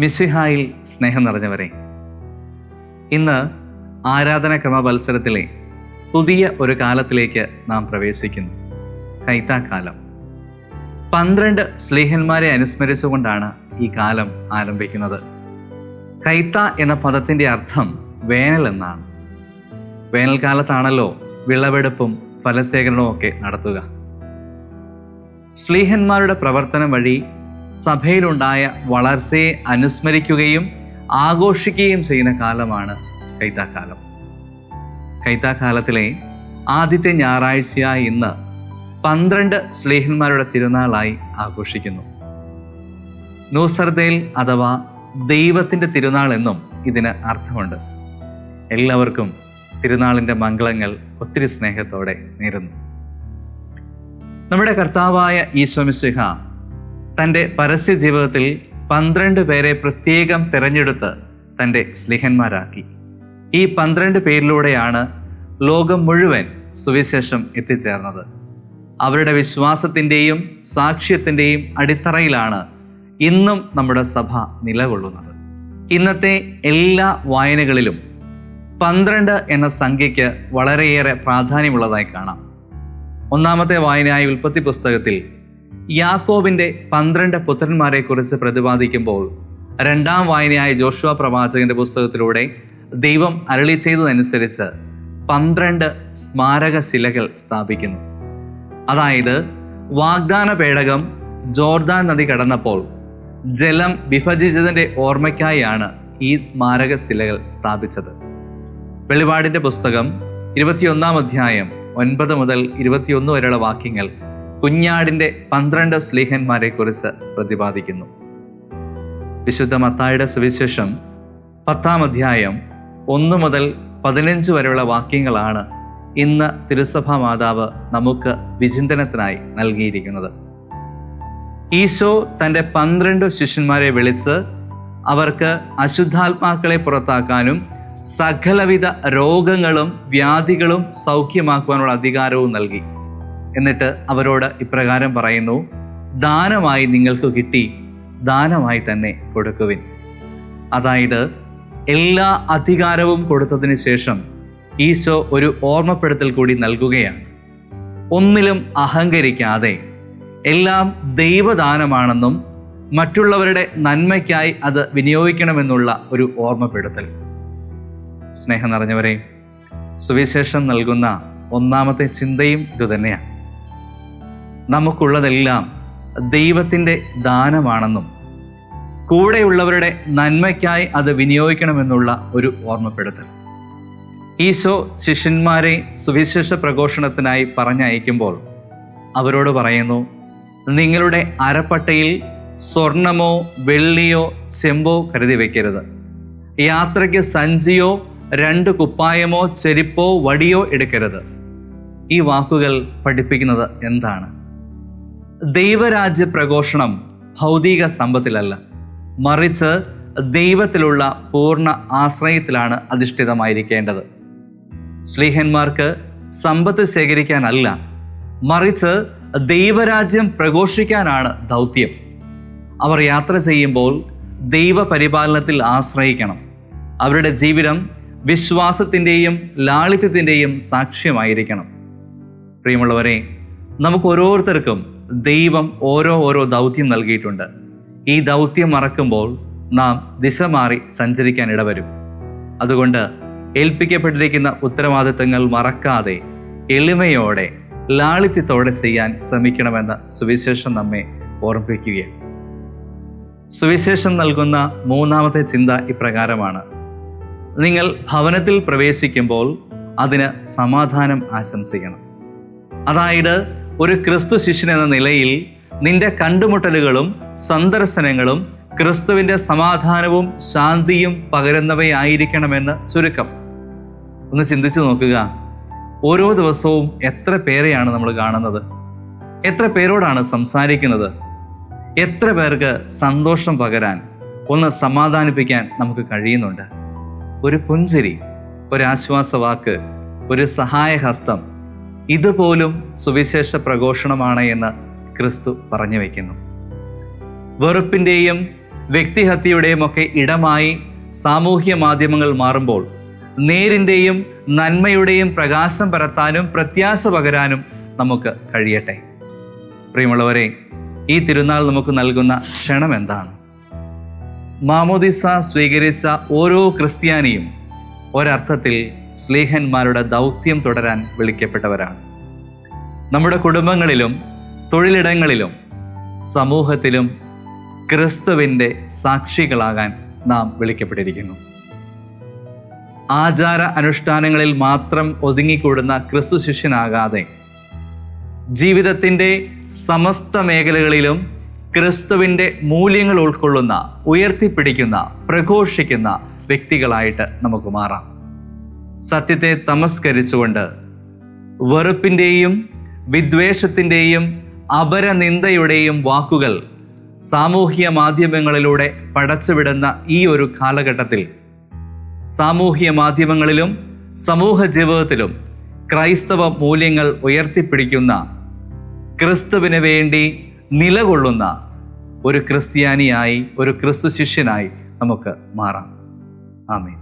മിശിഹായിൽ സ്നേഹം നിറഞ്ഞവരെ, ഇന്ന് ആരാധനാക്രമ മത്സരത്തിലെ പുതിയ ഒരു കാലത്തിലേക്ക് നാം പ്രവേശിക്കുന്നു. കൈത്താക്കാലം. 12 ശ്ലീഹന്മാരെ അനുസ്മരിച്ചുകൊണ്ടാണ് ഈ കാലം ആരംഭിക്കുന്നത്. കൈത്ത എന്ന പദത്തിൻ്റെ അർത്ഥം വേനൽ എന്നാണ്. വേനൽക്കാലത്താണല്ലോ വിളവെടുപ്പും ഫലശേഖരണവും ഒക്കെ നടത്തുക. ശ്ലീഹന്മാരുടെ പ്രവർത്തനം വഴി സഭയിലുണ്ടായ വളർച്ചയെ അനുസ്മരിക്കുകയും ആഘോഷിക്കുകയും ചെയ്യുന്ന കാലമാണ് കൈത്താക്കാലം. കൈത്താക്കാലത്തിലെ ആദ്യത്തെ ഞായറാഴ്ചയായ ഇന്ന് 12 ശ്ലീഹന്മാരുടെ തിരുനാളായി ആഘോഷിക്കുന്നു. നൂസർദേൽ അഥവാ ദൈവത്തിൻ്റെ തിരുനാൾ എന്നും ഇതിന് അർത്ഥമുണ്ട്. എല്ലാവർക്കും തിരുനാളിൻ്റെ മംഗളങ്ങൾ ഒത്തിരി സ്നേഹത്തോടെ നേരുന്നു. നമ്മുടെ കർത്താവായ ഈശോ മിശിഹ തൻ്റെ പരസ്യ ജീവിതത്തിൽ 12 പേരെ പ്രത്യേകം തിരഞ്ഞെടുത്ത് തൻ്റെ സ്ലീഹന്മാരാക്കി. ഈ 12 പേരിലൂടെയാണ് ലോകം മുഴുവൻ സുവിശേഷം എത്തിച്ചേർന്നത്. അവരുടെ വിശ്വാസത്തിൻ്റെയും സാക്ഷ്യത്തിൻ്റെയും അടിത്തറയിലാണ് ഇന്നും നമ്മുടെ സഭ നിലകൊള്ളുന്നത്. ഇന്നത്തെ എല്ലാ വായനകളിലും 12 എന്ന സംഖ്യയ്ക്ക് വളരെയേറെ പ്രാധാന്യമുള്ളതായി കാണാം. ഒന്നാമത്തെ വായനയായ ഉൽപ്പത്തി പുസ്തകത്തിൽ യാക്കോബിൻ്റെ 12 പുത്രന്മാരെ കുറിച്ച് പ്രതിപാദിക്കുമ്പോൾ, രണ്ടാം വായനയായ ജോഷുവ പ്രവാചകന്റെ പുസ്തകത്തിലൂടെ ദൈവം അരുളി ചെയ്തതനുസരിച്ച് 12 സ്മാരക ശിലകൾ സ്ഥാപിക്കുന്നു. അതായത് വാഗ്ദാന പേടകം ജോർദാൻ നദി കടന്നപ്പോൾ ജലം വിഭജിച്ചതിൻ്റെ ഓർമ്മയ്ക്കായാണ് ഈ സ്മാരക ശിലകൾ സ്ഥാപിച്ചത്. വെളിപാടിൻ്റെ പുസ്തകം 21 അധ്യായം 9 മുതൽ 21 വരെയുള്ള വാക്യങ്ങൾ കുഞ്ഞാടിൻ്റെ 12 ശ്ലീഹന്മാരെ കുറിച്ച് പ്രതിപാദിക്കുന്നു. വിശുദ്ധ മത്തായിയുടെ സുവിശേഷം 10 അധ്യായം 1 മുതൽ 15 വരെയുള്ള വാക്യങ്ങളാണ് ഇന്ന് തിരുസഭാ മാതാവ് നമുക്ക് വിചിന്തനത്തിനായി നൽകിയിരിക്കുന്നത്. ഈശോ തൻ്റെ 12 ശിഷ്യന്മാരെ വിളിച്ച് അവർക്ക് അശുദ്ധാത്മാക്കളെ പുറത്താക്കാനും സകലവിധ രോഗങ്ങളും വ്യാധികളും സൗഖ്യമാക്കുവാനുള്ള അധികാരവും നൽകി. എന്നിട്ട് അവരോട് ഇപ്രകാരം പറയുന്നു: ദാനമായി നിങ്ങൾക്ക് കിട്ടി, ദാനമായി തന്നെ കൊടുക്കുവിൻ. അതായത് എല്ലാ അധികാരവും കൊടുത്തതിന് ശേഷം ഈശോ ഒരു ഓർമ്മപ്പെടുത്തൽ കൂടി നൽകുകയാണ്. ഒന്നിലും അഹങ്കരിക്കാതെ എല്ലാം ദൈവദാനമാണെന്നും മറ്റുള്ളവരുടെ നന്മയ്ക്കായി അത് വിനിയോഗിക്കണമെന്നുള്ള ഒരു ഓർമ്മപ്പെടുത്തൽ. സ്നേഹം നിറഞ്ഞവരെ, സുവിശേഷം നൽകുന്ന ഒന്നാമത്തെ ചിന്തയും ഇതുതന്നെയാണ്. നമുക്കുള്ളതെല്ലാം ദൈവത്തിൻ്റെ ദാനമാണെന്നും കൂടെയുള്ളവരുടെ നന്മയ്ക്കായി അത് വിനിയോഗിക്കണമെന്നുള്ള ഒരു ഓർമ്മപ്പെടുത്തൽ. ഈശോ ശിഷ്യന്മാരെ സുവിശേഷ പ്രഘോഷണത്തിനായി പറഞ്ഞയക്കുമ്പോൾ അവരോട് പറയുന്നു: നിങ്ങളുടെ അരപ്പട്ടയിൽ സ്വർണമോ വെള്ളിയോ ചെമ്പോ കരുതി വയ്ക്കരുത്. യാത്രയ്ക്ക് സഞ്ചിയോ 2 കുപ്പായമോ ചെരിപ്പോ വടിയോ എടുക്കരുത്. ഈ വാക്കുകൾ പഠിപ്പിക്കുന്നത് എന്താണ്? ദൈവരാജ്യ പ്രഘോഷണം ഭൗതിക സമ്പത്തിലല്ല, മറിച്ച് ദൈവത്തിലുള്ള പൂർണ്ണ ആശ്രയത്തിലാണ് അധിഷ്ഠിതമായിരിക്കേണ്ടത്. ശ്ലീഹന്മാർക്ക് സമ്പത്ത് ശേഖരിക്കാനല്ല, മറിച്ച് ദൈവരാജ്യം പ്രഘോഷിക്കാനാണ് ദൗത്യം. അവർ യാത്ര ചെയ്യുമ്പോൾ ദൈവപരിപാലനത്തിൽ ആശ്രയിക്കണം. അവരുടെ ജീവിതം വിശ്വാസത്തിൻ്റെയും ലാളിത്യത്തിൻ്റെയും സാക്ഷ്യമായിരിക്കണം. പ്രിയമുള്ളവരെ, നമുക്ക് ഓരോരുത്തർക്കും ദൈവം ഓരോ ദൗത്യം നൽകിയിട്ടുണ്ട്. ഈ ദൗത്യം മറക്കുമ്പോൾ നാം ദിശ മാറി സഞ്ചരിക്കാൻ ഇടവരും. അതുകൊണ്ട് ഏൽപ്പിക്കപ്പെട്ടിരിക്കുന്ന ഉത്തരവാദിത്തങ്ങൾ മറക്കാതെ എളിമയോടെ ലാളിത്യത്തോടെ ചെയ്യാൻ ശ്രമിക്കണമെന്ന് സുവിശേഷം നമ്മെ ഓർമ്മിപ്പിക്കുകയാണ്. സുവിശേഷം നൽകുന്ന മൂന്നാമത്തെ ചിന്ത ഇപ്രകാരമാണ്: നിങ്ങൾ ഭവനത്തിൽ പ്രവേശിക്കുമ്പോൾ അതിന് സമാധാനം ആശംസിക്കണം. അതായത് ഒരു ക്രിസ്തു ശിഷ്യൻ എന്ന നിലയിൽ നിന്റെ കണ്ടുമുട്ടലുകളും സന്ദർശനങ്ങളും ക്രിസ്തുവിൻ്റെ സമാധാനവും ശാന്തിയും പകരുന്നവയായിരിക്കണമെന്ന് ചുരുക്കം. ഒന്ന് ചിന്തിച്ചു നോക്കുക. ഓരോ ദിവസവും എത്ര പേരെയാണ് നമ്മൾ കാണുന്നത്? എത്ര പേരോടാണ് സംസാരിക്കുന്നത്? എത്ര പേർക്ക് സന്തോഷം പകരാൻ, ഒന്ന് സമാധാനിപ്പിക്കാൻ നമുക്ക് കഴിയുന്നുണ്ട്? ഒരു പുഞ്ചിരി, ഒരാശ്വാസവാക്ക്, ഒരു സഹായഹസ്തം, ഇതുപോലും സുവിശേഷ പ്രഘോഷണമാണ് എന്ന് ക്രിസ്തു പറഞ്ഞു വയ്ക്കുന്നു. വെറുപ്പിൻ്റെയും വ്യക്തിഹത്യയുടെയും ഒക്കെ ഇടമായി സാമൂഹ്യ മാധ്യമങ്ങൾ മാറുമ്പോൾ നേരിൻ്റെയും നന്മയുടെയും പ്രകാശം പരത്താനും പ്രത്യാശ പകരാനും നമുക്ക് കഴിയട്ടെ. പ്രിയമുള്ളവരെ, ഈ തിരുനാൾ നമുക്ക് നൽകുന്ന ക്ഷണം എന്താണ്? മാമോദിസ സ്വീകരിച്ച ഓരോ ക്രിസ്ത്യാനിയും ഒരർത്ഥത്തിൽ സ്ലീഹന്മാരുടെ ദൗത്യം തുടരാൻ വിളിക്കപ്പെട്ടവരാണ്. നമ്മുടെ കുടുംബങ്ങളിലും തൊഴിലിടങ്ങളിലും സമൂഹത്തിലും ക്രിസ്തുവിൻ്റെ സാക്ഷികളാകാൻ നാം വിളിക്കപ്പെട്ടിരിക്കുന്നു. ആചാര അനുഷ്ഠാനങ്ങളിൽ മാത്രം ഒതുങ്ങിക്കൂടുന്ന ക്രിസ്തു ശിഷ്യനാകാതെ ജീവിതത്തിൻ്റെ സമസ്ത മേഖലകളിലും ക്രിസ്തുവിൻ്റെ മൂല്യങ്ങൾ ഉൾക്കൊള്ളുന്ന, ഉയർത്തിപ്പിടിക്കുന്ന, പ്രഘോഷിക്കുന്ന വ്യക്തികളായിട്ട് നമുക്ക് മാറാം. സത്യത്തെ തമസ്കരിച്ചുകൊണ്ട് വെറുപ്പിൻ്റെയും വിദ്വേഷത്തിൻ്റെയും അപരനിന്ദയുടെയും വാക്കുകൾ സാമൂഹ്യ മാധ്യമങ്ങളിലൂടെ പടച്ചുവിടുന്ന ഈ ഒരു കാലഘട്ടത്തിൽ സാമൂഹ്യ മാധ്യമങ്ങളിലും സമൂഹ ജീവിതത്തിലും ക്രൈസ്തവ മൂല്യങ്ങൾ ഉയർത്തിപ്പിടിക്കുന്ന, ക്രിസ്തുവിന് വേണ്ടി നിലകൊള്ളുന്ന ഒരു ക്രിസ്ത്യാനിയായി, ഒരു ക്രിസ്തു ശിഷ്യനായി നമുക്ക് മാറാം. ആമേൻ.